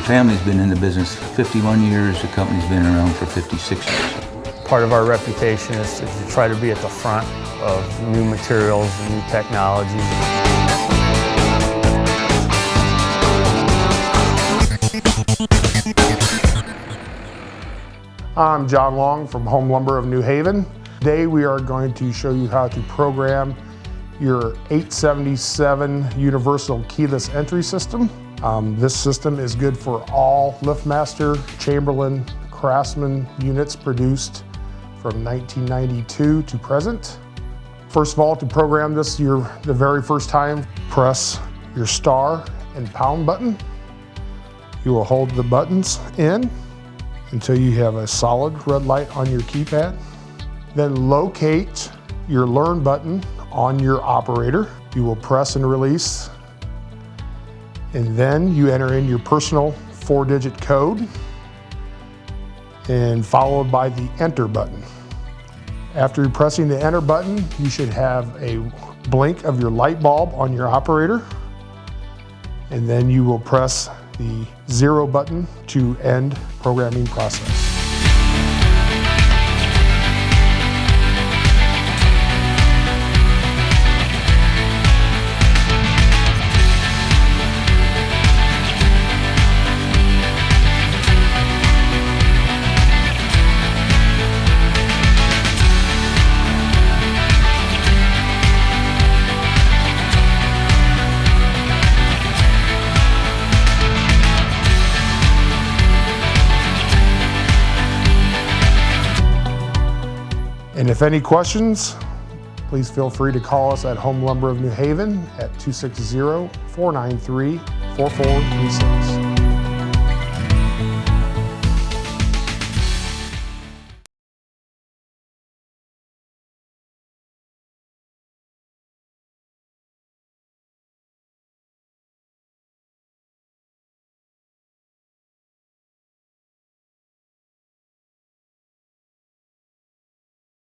family's been in the business 51 years. The company's been around for 56 years. Part of our reputation is to try to be at the front of new materials and new technology. I'm John Long from Home Lumber of New Haven. Today we are going to show you how to program your 877 Universal Keyless Entry System. This system is good for all Liftmaster, Chamberlain, Craftsman units produced from 1992 to present. First of all, to program this the very first time, press your star and pound button. You will hold the buttons in until you have a solid red light on your keypad. Then locate your learn button on your operator. You will press and release, and then you enter in your personal 4-digit code and followed by the enter button. After pressing the enter button, you should have a blink of your light bulb on your operator, and then you will press the 0 button to end programming process. And if any questions, please feel free to call us at Home Lumber of New Haven at 260-493-4436.